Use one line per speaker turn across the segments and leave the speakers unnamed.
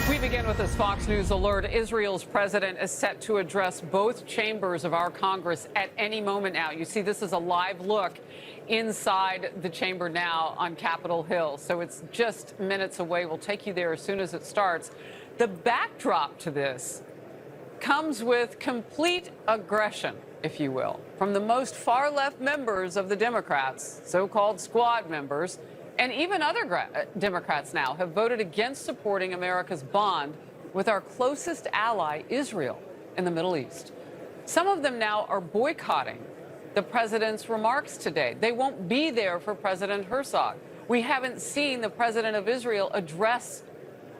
We begin with this Fox News alert. Israel's president is set to address both chambers of our Congress at any moment now. You see, this is a live look inside the chamber now on Capitol Hill. So it's just minutes away. We'll take you there as soon as it starts. The backdrop to this comes with complete aggression, if you will, from the most far-left members of the Democrats, so-called squad members, and even other Democrats now have voted against supporting America's bond with our closest ally, Israel, in the Middle East. Some of them now are boycotting the president's remarks today. They won't be there for President Herzog. We haven't seen the president of Israel address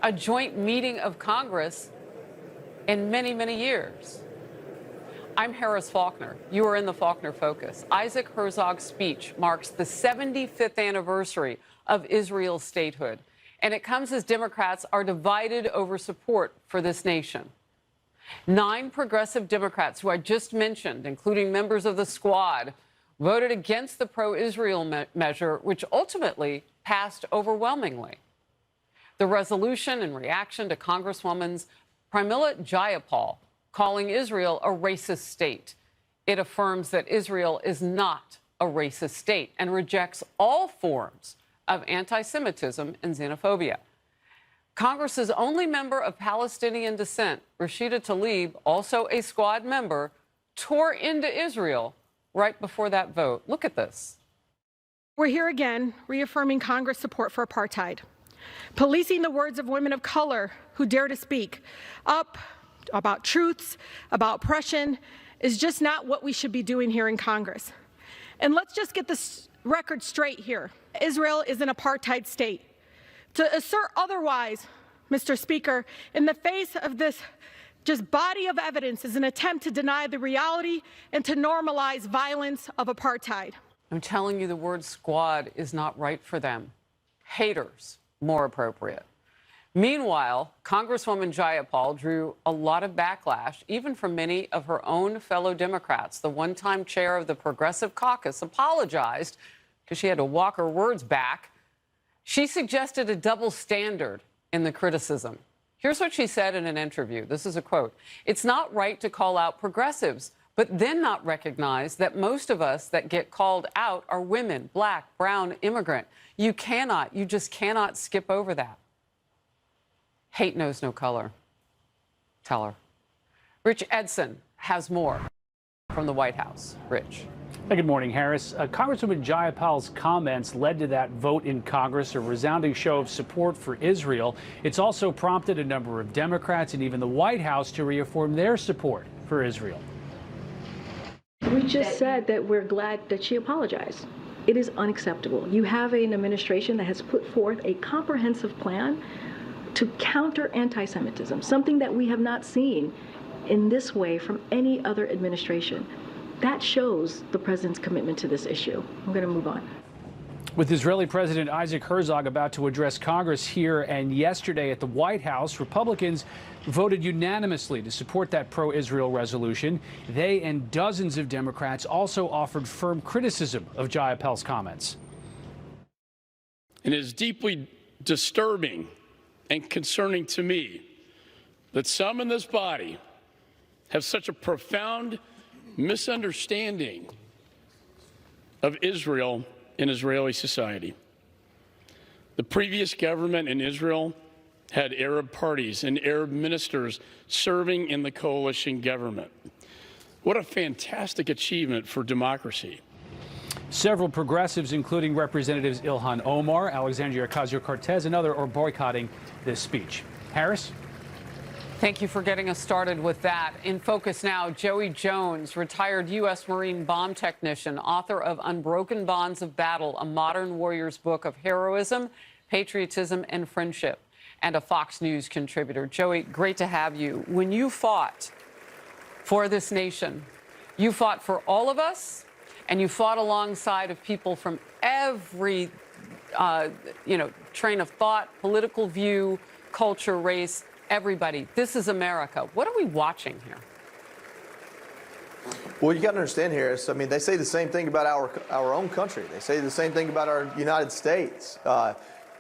a joint meeting of Congress in many, many years. I'm Harris Faulkner. You are in the Faulkner Focus. Isaac Herzog's speech marks the 75th anniversary of Israel's statehood, and it comes as Democrats are divided over support for this nation. 9 progressive Democrats, who I just mentioned, including members of the squad, voted against the pro-Israel measure, which ultimately passed overwhelmingly. The resolution in reaction to Congresswoman Pramila Jayapal calling Israel a racist state. It affirms that Israel is not a racist state and rejects all forms of anti-Semitism and xenophobia. Congress's only member of Palestinian descent, Rashida Tlaib, also a squad member, tore into Israel right before that vote. Look at this.
We're here again, reaffirming Congress' support for apartheid, policing the words of women of color who dare to speak up about truths, about oppression, is just not what we should be doing here in Congress. And let's just get this record straight here. Israel is an apartheid state. To assert otherwise, Mr. Speaker, in the face of this just body of evidence is an attempt to deny the reality and to normalize violence of apartheid.
I'm telling you, the word squad is not right for them. Haters, more appropriate. Meanwhile, Congresswoman Jayapal drew a lot of backlash, even from many of her own fellow Democrats. The one-time chair of the Progressive Caucus apologized because she had to walk her words back. She suggested a double standard in the criticism. Here's what she said in an interview. This is a quote. "It's not right to call out progressives, but then not recognize that most of us that get called out are women, black, brown, immigrant. You just cannot skip over that." Hate knows no color. Tell her. Rich Edson has more from the White House. Rich.
Hey, good morning, Harris. Congresswoman Jayapal's comments led to that vote in Congress, a resounding show of support for Israel. It's also prompted a number of Democrats and even the White House to reaffirm their support for Israel.
We just said that we're glad that she apologized. It is unacceptable. You have an administration that has put forth a comprehensive plan to counter anti-Semitism, something that we have not seen in this way from any other administration. That shows the president's commitment to this issue. I'm going to move on.
With Israeli President Isaac Herzog about to address Congress here and yesterday at the White House, Republicans voted unanimously to support that pro-Israel resolution. They and dozens of Democrats also offered firm criticism of Jayapal's comments.
It is deeply disturbing and concerning to me that some in this body have such a profound misunderstanding of Israel and Israeli society. The previous government in Israel had Arab parties and Arab ministers serving in the coalition government. What a fantastic achievement for democracy.
Several progressives, including Representatives Ilhan Omar, Alexandria Ocasio-Cortez, and others, are boycotting this speech. Harris?
Thank you for getting us started with that. In focus now, Joey Jones, retired U.S. Marine bomb technician, author of Unbroken Bonds of Battle, a modern warrior's book of heroism, patriotism, and friendship, and a Fox News contributor. Joey, great to have you. When you fought for this nation, you fought for all of us, and you fought alongside of people from every, train of thought, political view, culture, race, everybody. This is America. What are we watching here?
Well, you got to understand, Harris, I mean, they say the same thing about our own country. They say the same thing about our United States.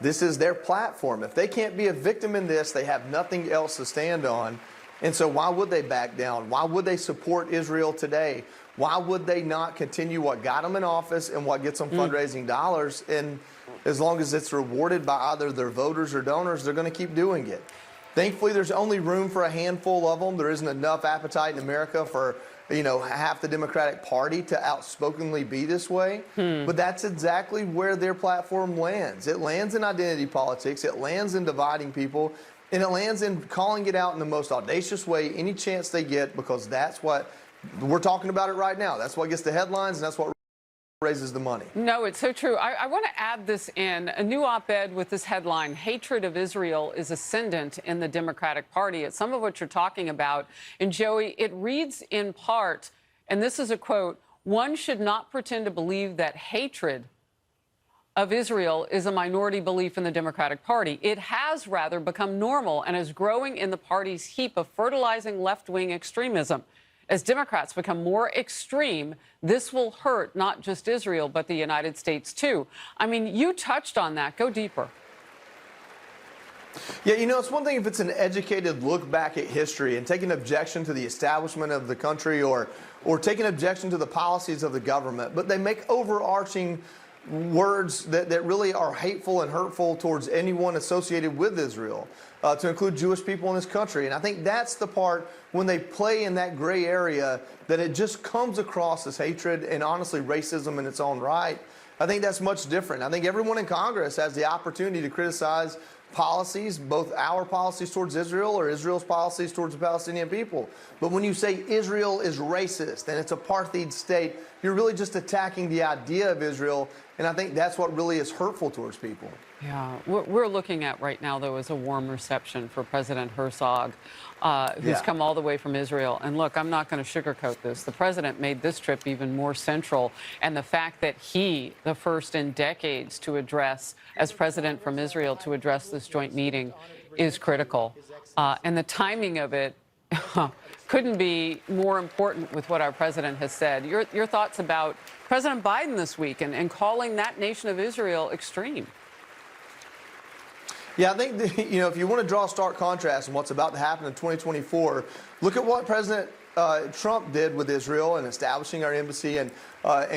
This is their platform. If they can't be a victim in this, they have nothing else to stand on. And so why would they back down? Why would they support Israel today? Why would they not continue what got them in office and what gets them fundraising dollars? And as long as it's rewarded by either their voters or donors, they're going to keep doing it. Thankfully, there's only room for a handful of them. There isn't enough appetite in America for, half the Democratic Party to outspokenly be this way. But that's exactly where their platform lands. It lands in identity politics. It lands in dividing people. And it lands in calling it out in the most audacious way any chance they get, because that's what we're talking about it right now. That's what gets the headlines, and that's what raises the money.
No, it's so true. I want to add this in. A new op-ed with this headline, "Hatred of Israel is Ascendant in the Democratic Party." It's some of what you're talking about. And Joey, it reads in part, and this is a quote, "One should not pretend to believe that hatred of Israel is a minority belief in the Democratic Party. It has rather become normal and is growing in the party's heap of fertilizing left-wing extremism. As Democrats become more extreme, this will hurt not just Israel, but the United States, too." I mean, you touched on that. Go deeper.
Yeah, it's one thing if it's an educated look back at history and take an objection to the establishment of the country or take an objection to the policies of the government, but they make overarching words that really are hateful and hurtful towards anyone associated with Israel, to include Jewish people in this country. And I think that's the part when they play in that gray area that it just comes across as hatred and honestly racism in its own right. I think that's much different. I think everyone in Congress has the opportunity to criticize policies, both our policies towards Israel or Israel's policies towards the Palestinian people. But when you say Israel is racist and it's an apartheid state, you're really just attacking the idea of Israel. And I think that's what really is hurtful towards people.
Yeah, what we're looking at right now, though, is a warm reception for President Herzog, who's come all the way from Israel. And look, I'm not going to sugarcoat this. The president made this trip even more central. And the fact that he, the first in decades to address, as president from Israel, to address this joint meeting is critical. And the timing of it couldn't be more important with what our president has said. Your thoughts about President Biden this week and calling that nation of Israel extreme?
Yeah, I think, if you want to draw a stark contrast in what's about to happen in 2024, look at what President Trump did with Israel and establishing our embassy and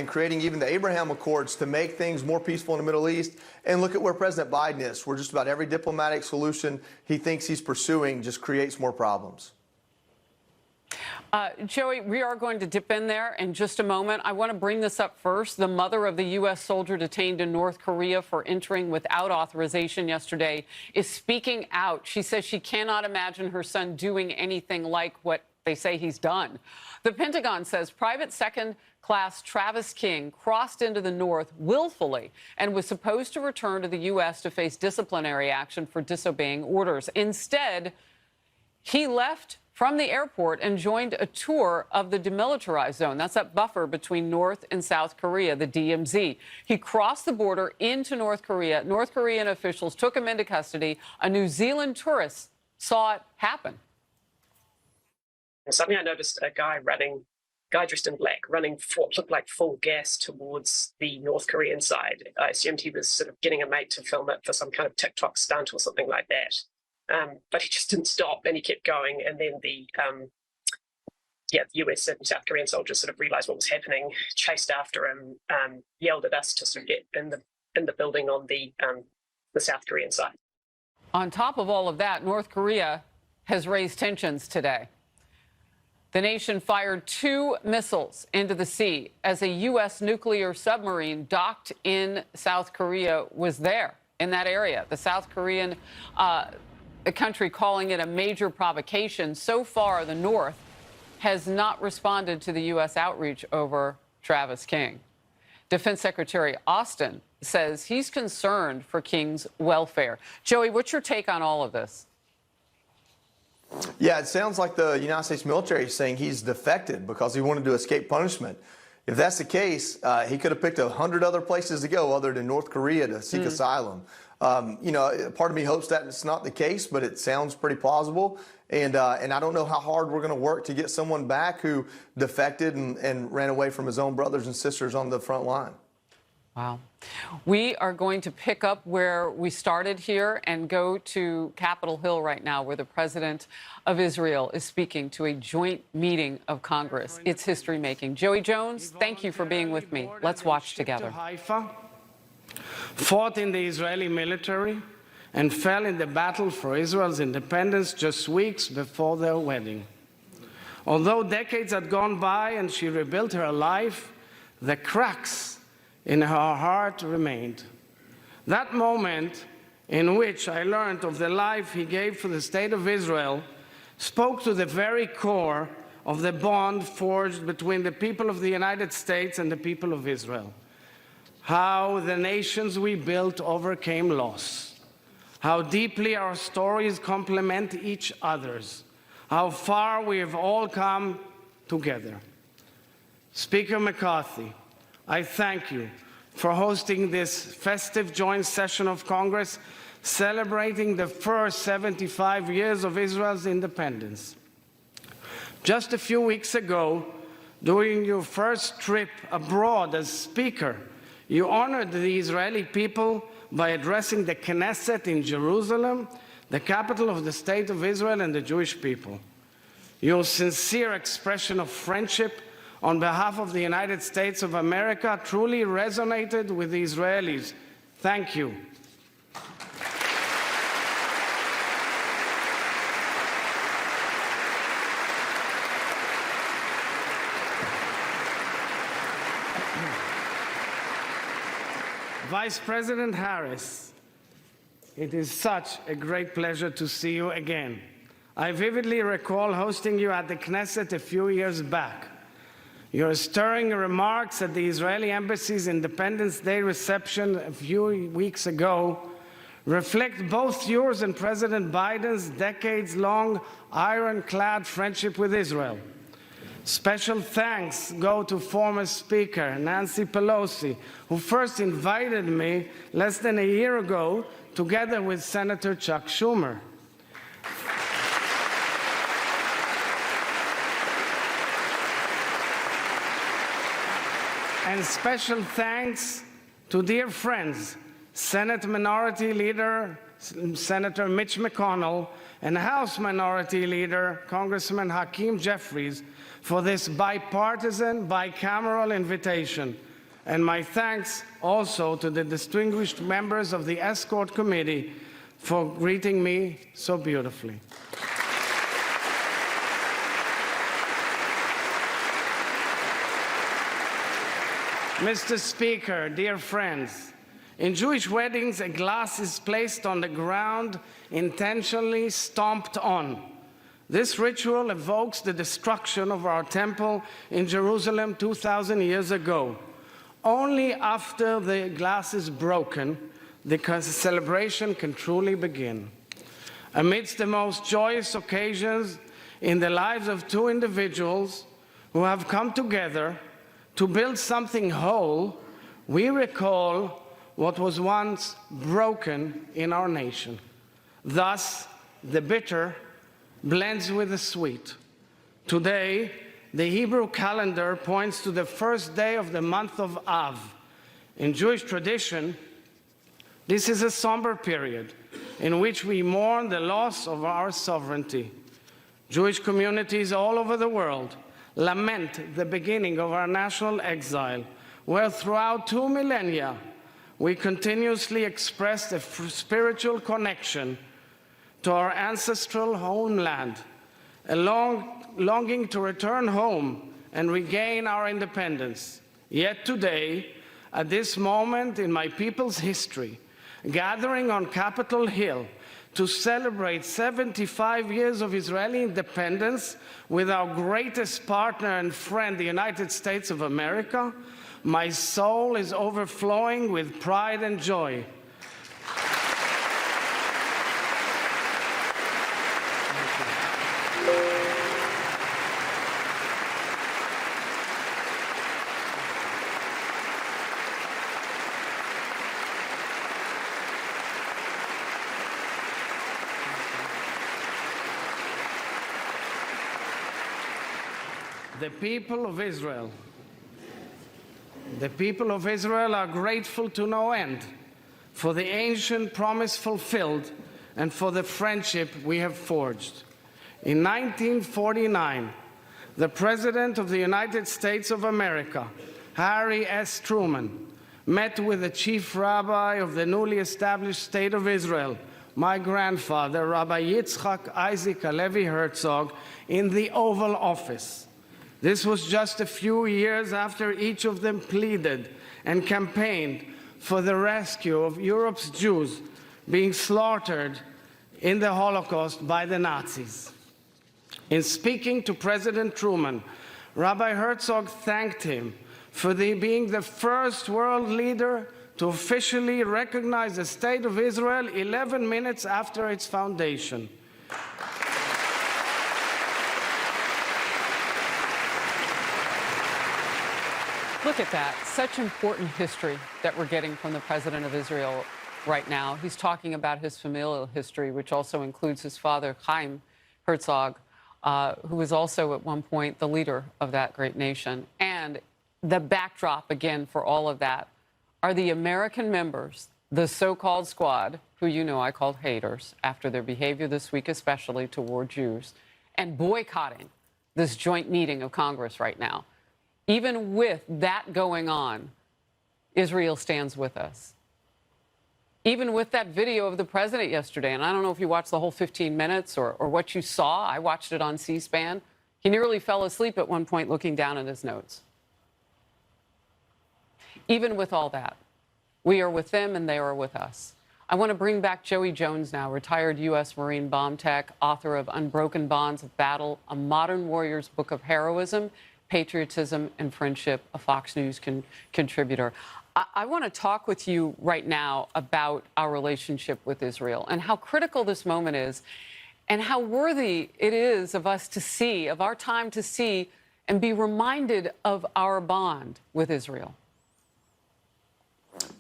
creating even the Abraham Accords to make things more peaceful in the Middle East. And look at where President Biden is, where just about every diplomatic solution he thinks he's pursuing just creates more problems.
Joey, we are going to dip in there in just a moment. I want to bring this up first. The mother of the U.S. soldier detained in North Korea for entering without authorization yesterday is speaking out. She says she cannot imagine her son doing anything like what they say he's done. The Pentagon says Private Second-Class Travis King crossed into the North willfully and was supposed to return to the U.S. to face disciplinary action for disobeying orders. Instead, he left from the airport and joined a tour of the demilitarized zone. That's that buffer between North and South Korea, the DMZ. He crossed the border into North Korea. North Korean officials took him into custody. A New Zealand tourist saw it happen.
Suddenly I noticed a guy dressed in black, running what looked like full gas towards the North Korean side. I assumed he was sort of getting a mate to film it for some kind of TikTok stunt or something like that. But he just didn't stop, and he kept going. And then the US and South Korean soldiers sort of realized what was happening, chased after him, yelled at us to sort of get in the building on the South Korean side.
On top of all of that, North Korea has raised tensions today. The nation fired 2 missiles into the sea as a U.S. nuclear submarine docked in South Korea was there in that area. The South Korean country calling it a major provocation. So far, the North has not responded to the U.S. outreach over Travis King. Defense Secretary Austin says he's concerned for King's welfare. Joey, what's your take on all of this?
Yeah, it sounds like the United States military is saying he's defected because he wanted to escape punishment. If that's the case, he could have picked 100 other places to go other than North Korea to seek asylum. Part of me hopes that it's not the case, but it sounds pretty plausible. And I don't know how hard we're going to work to get someone back who defected and ran away from his own brothers and sisters on the front line.
Wow. We are going to pick up where we started here and go to Capitol Hill right now, where the president of Israel is speaking to a joint meeting of Congress. It's history making. Joey Jones, thank you for being with me. Let's watch together.
Haifa, fought in the Israeli military, and fell in the battle for Israel's independence just weeks before their wedding. Although decades had gone by and she rebuilt her life, the cracks in her heart remained. That moment in which I learned of the life he gave for the state of Israel spoke to the very core of the bond forged between the people of the United States and the people of Israel. How the nations we built overcame loss. How deeply our stories complement each other's. How far we have all come together. Speaker McCarthy, I thank you for hosting this festive joint session of Congress celebrating the first 75 years of Israel's independence. Just a few weeks ago, during your first trip abroad as Speaker, you honored the Israeli people by addressing the Knesset in Jerusalem, the capital of the State of Israel and the Jewish people. Your sincere expression of friendship on behalf of the United States of America truly resonated with the Israelis. Thank you. Vice President Harris, it is such a great pleasure to see you again. I vividly recall hosting you at the Knesset a few years back. Your stirring remarks at the Israeli Embassy's Independence Day reception a few weeks ago reflect both yours and President Biden's decades-long ironclad friendship with Israel. Special thanks go to former Speaker Nancy Pelosi, who first invited me less than a year ago, together with Senator Chuck Schumer. And special thanks to dear friends, Senate Minority Leader Senator Mitch McConnell and House Minority Leader Congressman Hakeem Jeffries for this bipartisan, bicameral invitation. And my thanks also to the distinguished members of the Escort Committee for greeting me so beautifully. Mr. Speaker, dear friends, in Jewish weddings, a glass is placed on the ground, intentionally stomped on. This ritual evokes the destruction of our temple in Jerusalem 2,000 years ago. Only after the glass is broken, the celebration can truly begin. Amidst the most joyous occasions in the lives of two individuals who have come together to build something whole, we recall what was once broken in our nation. Thus, the bitter blends with the sweet. Today, the Hebrew calendar points to the first day of the month of Av. In Jewish tradition, this is a somber period in which we mourn the loss of our sovereignty. Jewish communities all over the world lament the beginning of our national exile, where throughout 2 millennia, we continuously expressed a spiritual connection to our ancestral homeland, a longing to return home and regain our independence. Yet today, at this moment in my people's history, gathering on Capitol Hill to celebrate 75 years of Israeli independence with our greatest partner and friend, the United States of America, my soul is overflowing with pride and joy. The people of Israel the people of Israel are grateful to no end for the ancient promise fulfilled and for the friendship we have forged. In 1949, the President of the United States of America, Harry S. Truman, met with the chief rabbi of the newly established State of Israel, my grandfather, Rabbi Yitzchak Isaac Halevi Herzog, in the Oval Office. This was just a few years after each of them pleaded and campaigned for the rescue of Europe's Jews being slaughtered in the Holocaust by the Nazis. In speaking to President Truman, Rabbi Herzog thanked him for being the first world leader to officially recognize the State of Israel 11 minutes after its foundation.
Look at that. Such important history that we're getting from the president of Israel right now. He's talking about his familial history, which also includes his father, Chaim Herzog, who was also at one point the leader of that great nation. And the backdrop, again, for all of that are the American members, the so-called squad, who you know I called haters after their behavior this week, especially toward Jews, and boycotting this joint meeting of Congress right now. Even with that going on, Israel stands with us. Even with that video of the president yesterday, and I don't know if you watched the whole 15 minutes or what you saw. I watched it on C-SPAN. He nearly fell asleep at one point looking down at his notes. Even with all that, we are with them and they are with us. I want to bring back Joey Jones now, retired U.S. Marine bomb tech, author of Unbroken Bonds of Battle, a modern warrior's book of heroism, patriotism, and friendship, a Fox News contributor. I want to talk with you right now about our relationship with Israel and how critical this moment is and how worthy it is of us to see, of our time to see and be reminded of our bond with Israel.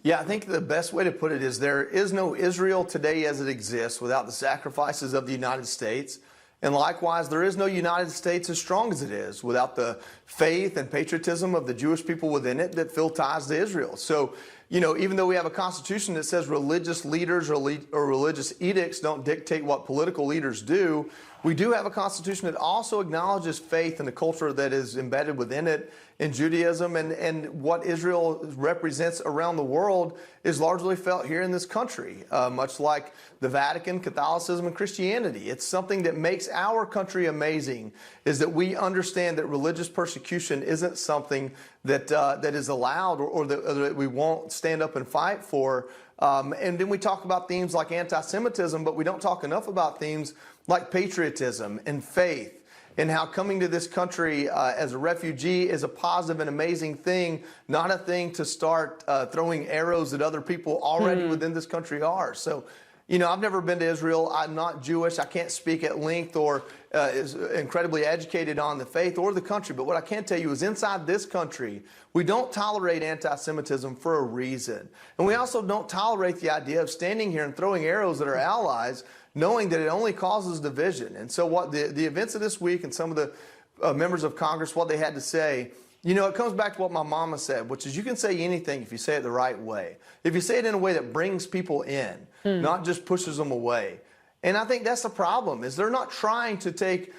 Yeah, I think the best way to put it is there is no Israel today as it exists without the sacrifices of the United States. And likewise, there is no United States as strong as it is without the faith and patriotism of the Jewish people within it that feel ties to Israel. So, you know, even though we have a constitution that says religious leaders or religious edicts don't dictate what political leaders do, we do have a constitution that also acknowledges faith and the culture that is embedded within it in Judaism, and what Israel represents around the world is largely felt here in this country, much like the Vatican, Catholicism, and Christianity. It's something that makes our country amazing, is that we understand that religious persecution isn't something that that is allowed or that we won't stand up and fight for. And then we talk about themes like anti-Semitism, but we don't talk enough about themes like patriotism and faith, and how coming to this country as a refugee is a positive and amazing thing, not a thing to start throwing arrows at other people already within this country are. So, you know, I've never been to Israel. I'm not Jewish. I can't speak at length or is incredibly educated on the faith or the country. But what I can tell you is inside this country, we don't tolerate anti-Semitism for a reason. And we also don't tolerate the idea of standing here and throwing arrows at our allies, knowing that it only causes division. And so what the events of this week and some of the members of Congress, what they had to say, you know, it comes back to what my mama said, which is you can say anything if you say it the right way. If you say it in a way that brings people in, not just pushes them away. And I think that's the problem, is they're not trying to take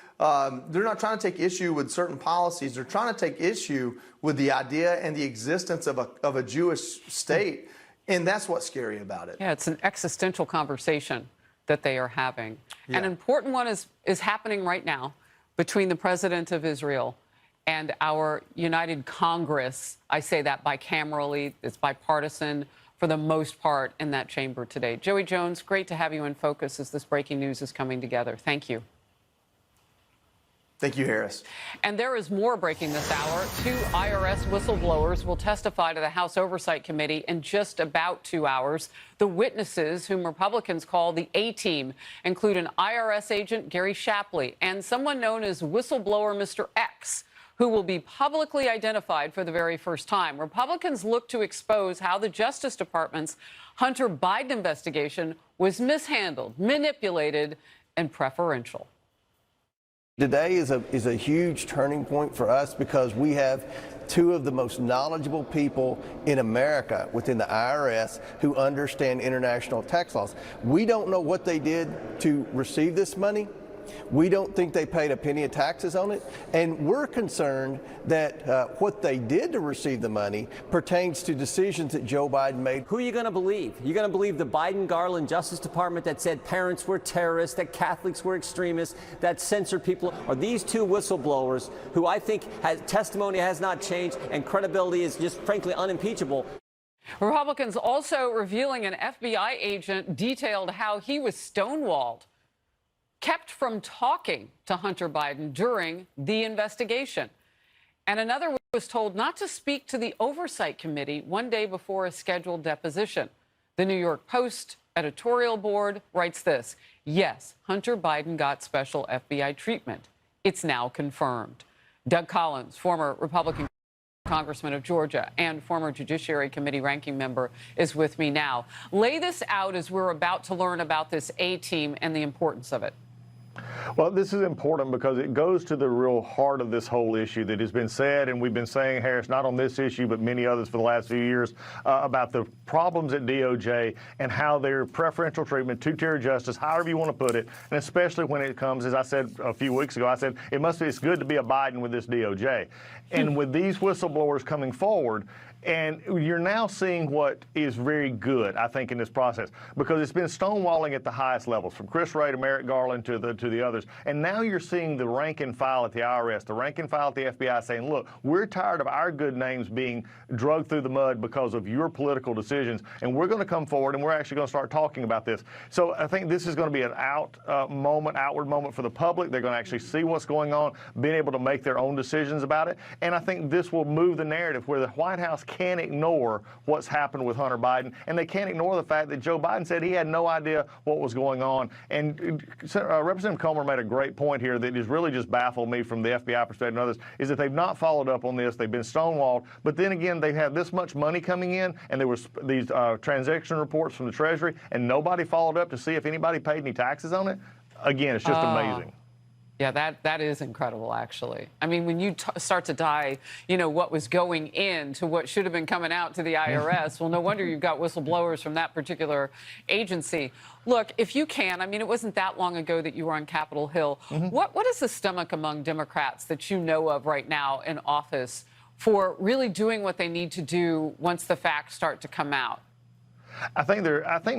issue with certain policies. They're trying to take issue with the idea and the existence of a Jewish state. And that's what's scary about it.
Yeah, it's an existential conversation that they are having.
Yeah.
An important one is happening right now between the president of Israel and our united Congress. I say that bicamerally. It's bipartisan for the most part in that chamber today. Joey Jones, great to have you in focus as this breaking news is coming together. Thank you.
Thank you, Harris.
And there is more breaking this hour. 2 IRS whistleblowers will testify to the House Oversight Committee in just about 2 hours. The witnesses, whom Republicans call the A-Team, include an IRS agent, Gary Shapley, and someone known as whistleblower Mr. X, who will be publicly identified for the very first time. Republicans look to expose how the Justice Department's Hunter Biden investigation was mishandled, manipulated, and preferential.
Today is a huge turning point for us because we have two of the most knowledgeable people in America within the IRS who understand international tax laws. We don't know what they did to receive this money. We don't think they paid a penny of taxes on it, and we're concerned that what they did to receive the money pertains to decisions that Joe Biden made.
Who are you going to believe? You're going to believe the Biden-Garland Justice Department that said parents were terrorists, that Catholics were extremists, that censored people, or these two whistleblowers who I think testimony has not changed and credibility is just frankly unimpeachable.
Republicans also revealing an FBI agent detailed how he was stonewalled, kept from talking to Hunter Biden during the investigation. And another was told not to speak to the Oversight Committee one day before a scheduled deposition. The New York Post editorial board writes this: yes, Hunter Biden got special FBI treatment. It's now confirmed. Doug Collins, former Republican Congressman of Georgia and former Judiciary Committee ranking member, is with me now. Lay this out as we're about to learn about this A-team and the importance of it.
Well, this is important because it goes to the real heart of this whole issue that has been said, and we've been saying, Harris, not on this issue, but many others for the last few years, about the problems at DOJ and how their preferential treatment, two-tier justice, however you want to put it, and especially when it comes, as I said a few weeks ago, I said it's good to be a Biden with this DOJ. And with these whistleblowers coming forward, and you're now seeing what is very good, I think, in this process, because it's been stonewalling at the highest levels, from Chris Wray to Merrick Garland to the others. And now you're seeing the rank and file at the IRS, the rank and file at the FBI saying, look, we're tired of our good names being drugged through the mud because of your political decisions, and we're going to come forward and we're actually going to start talking about this. So I think this is going to be an outward moment for the public. They're going to actually see what's going on, being able to make their own decisions about it. And I think this will move the narrative where the White House can't ignore what's happened with Hunter Biden, and they can't ignore the fact that Joe Biden said he had no idea what was going on. And Representative Comer made a great point here that has really just baffled me from the FBI perspective and others, is that they've not followed up on this. They've been stonewalled, but then again, they had this much money coming in, and there was these transaction reports from the Treasury, and nobody followed up to see if anybody paid any taxes on it. Again, it's just amazing.
Yeah, that is incredible, actually. I mean, when you start to die, what was going into what should have been coming out to the IRS, well, no wonder you've got whistleblowers from that particular agency. Look, if you can, I mean, it wasn't that long ago that you were on Capitol Hill. What is the stomach among Democrats that you know of right now in office for really doing what they need to do once the facts start to come out?
I think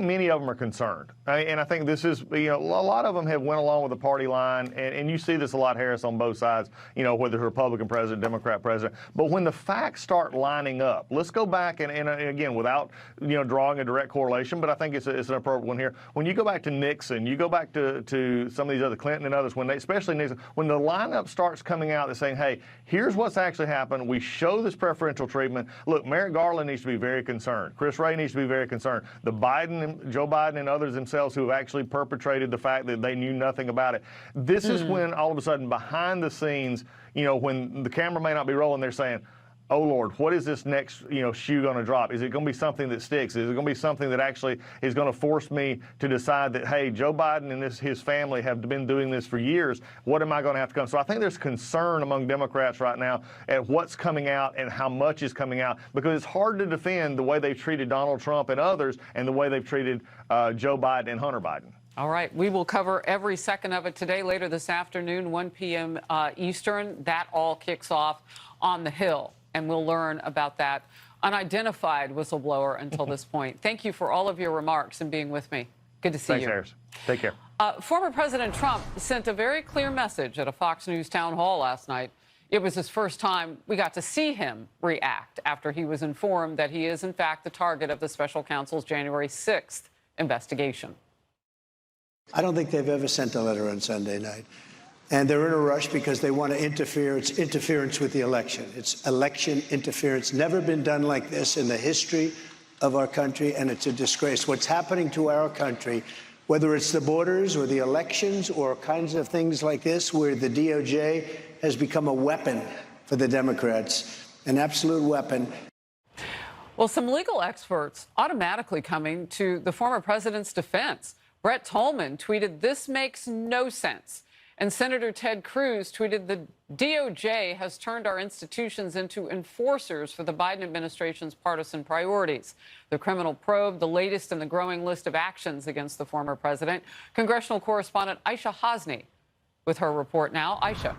many of them are concerned, and I think this is, a lot of them have went along with the party line, and you see this a lot, Harris, on both sides, whether it's Republican president, Democrat president. But when the facts start lining up, let's go back and again, without drawing a direct correlation, but I think it's an appropriate one here. When you go back to Nixon, you go back to some of these other Clinton and others, especially Nixon, when the lineup starts coming out, they're saying, hey, here's what's actually happened. We show this preferential treatment. Look, Merrick Garland needs to be very concerned. Chris Wray needs to be very concerned. Joe Biden and others themselves who have actually perpetrated the fact that they knew nothing about it. This is when all of a sudden behind the scenes, when the camera may not be rolling, they're saying, oh, Lord, what is this next, shoe going to drop? Is it going to be something that sticks? Is it going to be something that actually is going to force me to decide that, hey, Joe Biden and his family have been doing this for years. What am I going to have to come? So I think there's concern among Democrats right now at what's coming out and how much is coming out, because it's hard to defend the way they've treated Donald Trump and others and the way they've treated Joe Biden and Hunter Biden.
All right. We will cover every second of it today. Later this afternoon, 1 p.m. Eastern. That all kicks off on the Hill. And we'll learn about that unidentified whistleblower until this point. Thank you for all of your remarks and being with me. Good to see you.
Thanks, Harris. Take care.
Former President Trump sent a very clear message at a Fox News town hall last night. It was his first time we got to see him react after he was informed that he is, in fact, the target of the special counsel's January 6th investigation.
I don't think they've ever sent a letter on Sunday night. And they're in a rush because they want to interfere. It's interference with the election. It's election interference. Never been done like this in the history of our country, and it's a disgrace. What's happening to our country, whether it's the borders or the elections or kinds of things like this, where the DOJ has become a weapon for the Democrats, an absolute weapon.
Well, some legal experts automatically coming to the former president's defense. Brett Tolman tweeted, "This makes no sense. And Senator Ted Cruz tweeted, the DOJ has turned our institutions into enforcers for the Biden administration's partisan priorities. The criminal probe, the latest in the growing list of actions against the former president. Congressional correspondent Aisha Hasni with her report now. Aisha.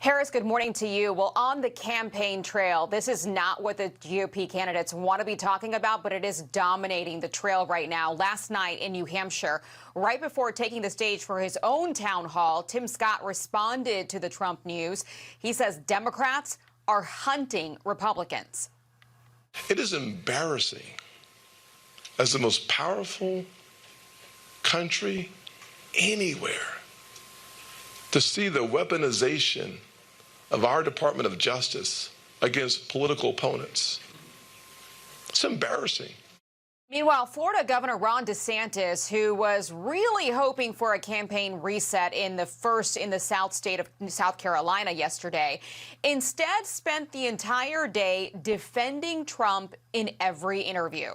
Harris, good morning to you. Well, on the campaign trail, this is not what the GOP candidates want to be talking about, but it is dominating the trail right now. Last night in New Hampshire, right before taking the stage for his own town hall, Tim Scott responded to the Trump news. He says Democrats are hunting Republicans.
It is embarrassing as the most powerful country anywhere to see the weaponization of our Department of Justice against political opponents. It's embarrassing.
Meanwhile, Florida Governor Ron DeSantis, who was really hoping for a campaign reset in the South state of South Carolina yesterday, instead spent the entire day defending Trump in every interview.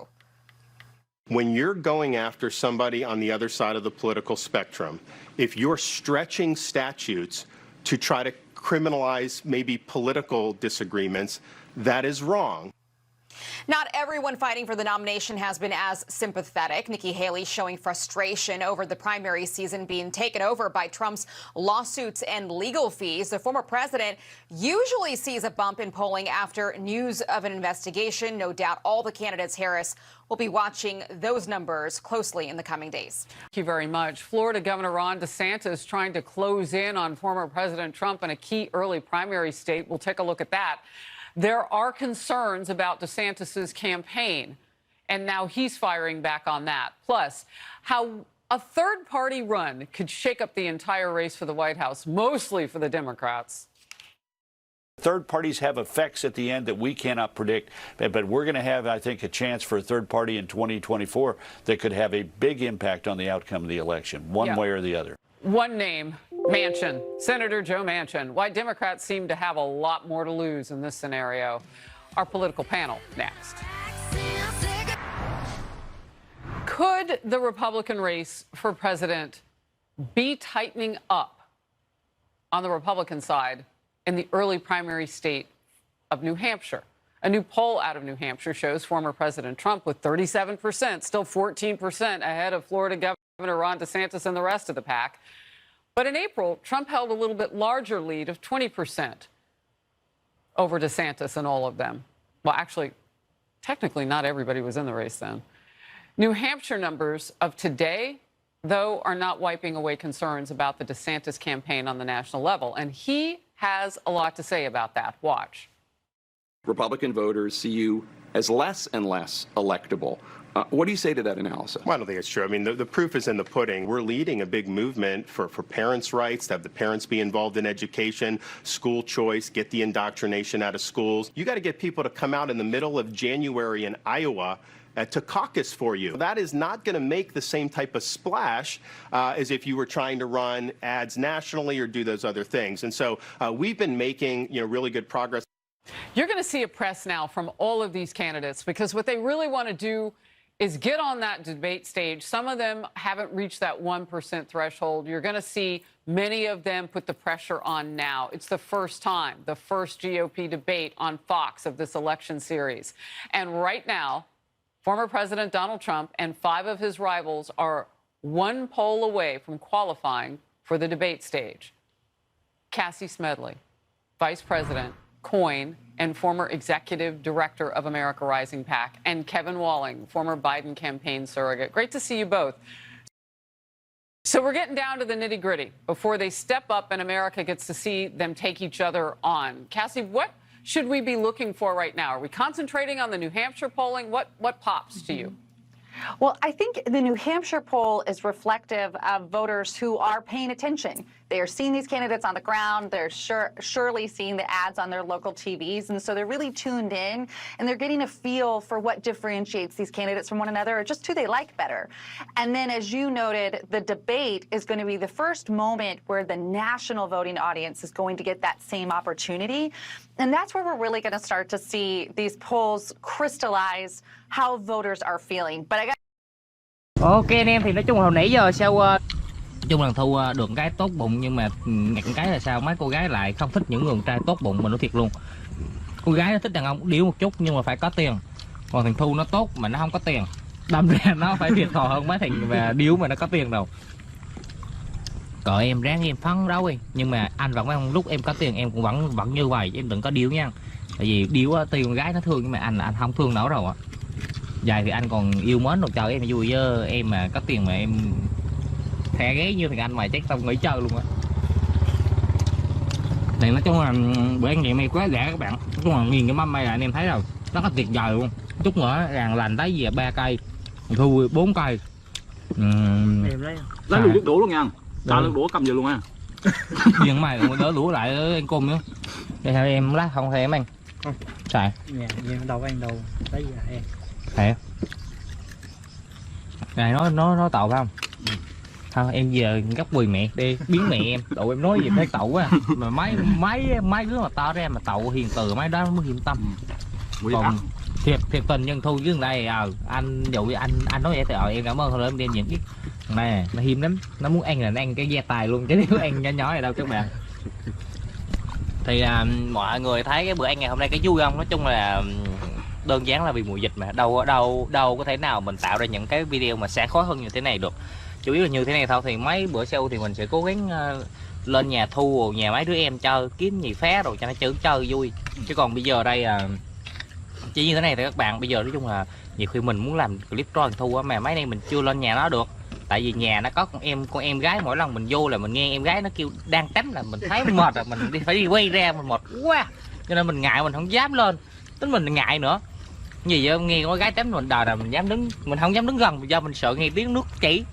When you're going after somebody on the other side of the political spectrum, if you're stretching statutes to try to criminalize maybe political disagreements, that is wrong.
Not everyone fighting for the nomination has been as sympathetic. Nikki Haley showing frustration over the primary season being taken over by Trump's lawsuits and legal fees. The former president usually sees a bump in polling after news of an investigation. No doubt all the candidates, Harris, will be watching those numbers closely in the coming days.
Thank you very much. Florida Governor Ron DeSantis trying to close in on former President Trump in a key early primary state. We'll take a look at that. There are concerns about DeSantis's campaign, and now he's firing back on that. Plus, how a third-party run could shake up the entire race for the White House, mostly for the Democrats.
Third parties have effects at the end that we cannot predict, but we're going to have, I think, a chance for a third party in 2024 that could have a big impact on the outcome of the election, one way or the other.
One name, Manchin, Senator Joe Manchin. Why Democrats seem to have a lot more to lose in this scenario. Our political panel next. Could the Republican race for president be tightening up on the Republican side in the early primary state of New Hampshire? A new poll out of New Hampshire shows former President Trump with 37%, still 14% ahead of Florida Governor Ron DeSantis and the rest of the pack. But in April, Trump held a little bit larger lead of 20% over DeSantis and all of them. Well, actually, technically not everybody was in the race then. New Hampshire numbers of today, though, are not wiping away concerns about the DeSantis campaign on the national level. And he has a lot to say about that. Watch.
Republican voters see you as less and less electable. What do you say to that analysis?
Well, I don't think it's true. I mean, the proof is in the pudding. We're leading a big movement for parents' rights, to have the parents be involved in education, school choice, get the indoctrination out of schools. You got to get people to come out in the middle of January in Iowa to caucus for you. That is not going to make the same type of splash as if you were trying to run ads nationally or do those other things. And so we've been making, really good progress.
You're going to see a press now from all of these candidates because what they really want to do is get on that debate stage. Some of them haven't reached that 1% threshold. You're going to see many of them put the pressure on now. It's the first time, the first GOP debate on Fox of this election series. And right now, former President Donald Trump and 5 of his rivals are 1 poll away from qualifying for the debate stage. Cassie Smedley, Vice President, Coyne, and former executive director of America Rising PAC, and Kevin Walling, former Biden campaign surrogate. Great to see you both. So we're getting down to the nitty-gritty before they step up and America gets to see them take each other on. Cassie, what should we be looking for right now? Are we concentrating on the New Hampshire polling? What pops to you?
Well, I think the New Hampshire poll is reflective of voters who are paying attention. They are seeing these candidates on the ground. They're surely seeing the ads on their local TVs. And so they're really tuned in, and they're getting a feel for what differentiates these candidates from one another or just who they like better. And then, as you noted, the debate is going to be the first moment where the national voting audience is going to get that same opportunity. And that's where we're really going to start to see these polls crystallize how voters are feeling. But I got
Ok anh em, thì nói chung hồi nãy giờ sau chung là Thu được gái tốt bụng, nhưng mà ngặt cái là sao mấy cô gái lại không thích những người con trai tốt bụng. Mình nói thiệt luôn, cô gái nó thích đàn ông điếu một chút nhưng mà phải có tiền, còn thằng Thu nó tốt mà nó không có tiền, đâm ra nó phải thiệt thòi hơn mấy thằng mà điếu mà nó có tiền đâu. Còn em ráng em phấn đấu đi, nhưng mà anh vẫn không, lúc em có tiền em cũng vẫn như vậy, em đừng có điếu nha. Tại vì điếu tuy con gái nó thương nhưng mà anh không thương nó đâu ạ. Vậy thì anh còn yêu mến đồ trời em vui với em mà có tiền mà em thẻ ghế như thằng anh mày chắc tao nghỉ chơi luôn á. Thì nói chung là bữa ăn ngày quá rẻ các bạn. Nói chung là nghiền cái mâm may là anh em thấy rồi, rất là tuyệt vời luôn. Chút nữa ràng lành tới về 3 cây, Thu 4 cây.
Lấy luôn nước đũa luôn nha. Tạo nước đũa cầm về luôn ha.
Nhưng mày đỡ đũa lại ăn cơm nữa. Để theo em lát không thì em ăn. Xài.
Dạ, đâu ăn đâu. Tới giờ em.
Thiệt. Này nó tậu phải không? Thôi em giờ gấp quỳ mẹ đi, biến mẹ em. Tụi em nói gì thấy tậu quá. Mà mấy đứa mà to ra mà tậu hiền từ mấy đó mới hiền tâm. Còn thiệt tình nhân Thu với đây anh dụ anh nói vậy thì em cảm ơn em đem những cái này nó hiếm lắm, nó muốn ăn là nó ăn cái da tài luôn chứ nếu ăn nhỏ nhỏ này đâu các bạn. Thì mọi người thấy cái bữa ăn ngày hôm nay cái vui không? Nói chung là đơn giản là vì mùa dịch mà đâu có thể nào mình tạo ra những cái video mà sáng khói hơn như thế này được. Chủ yếu là như thế này thôi. Thì mấy bữa sau thì mình sẽ cố gắng lên nhà Thu nhà mấy đứa em chơi, kiếm gì phá rồi cho nó chơi vui. Chứ còn bây giờ đây chỉ như thế này thì các bạn, bây giờ nói chung là nhiều khi mình muốn làm clip cho Thu á, mà mấy nay mình chưa lên nhà nó được. Tại vì nhà nó có con em gái, mỗi lần mình vô là mình nghe em gái nó kêu đang tắm là mình thấy mệt rồi, mình phải đi quay ra mình mệt quá. Cho nên mình ngại, mình không dám lên. Tính mình ngại nữa. Gì vậy nghe con gái tắm mình đời là mình không dám đứng gần do mình sợ nghe tiếng nước chảy.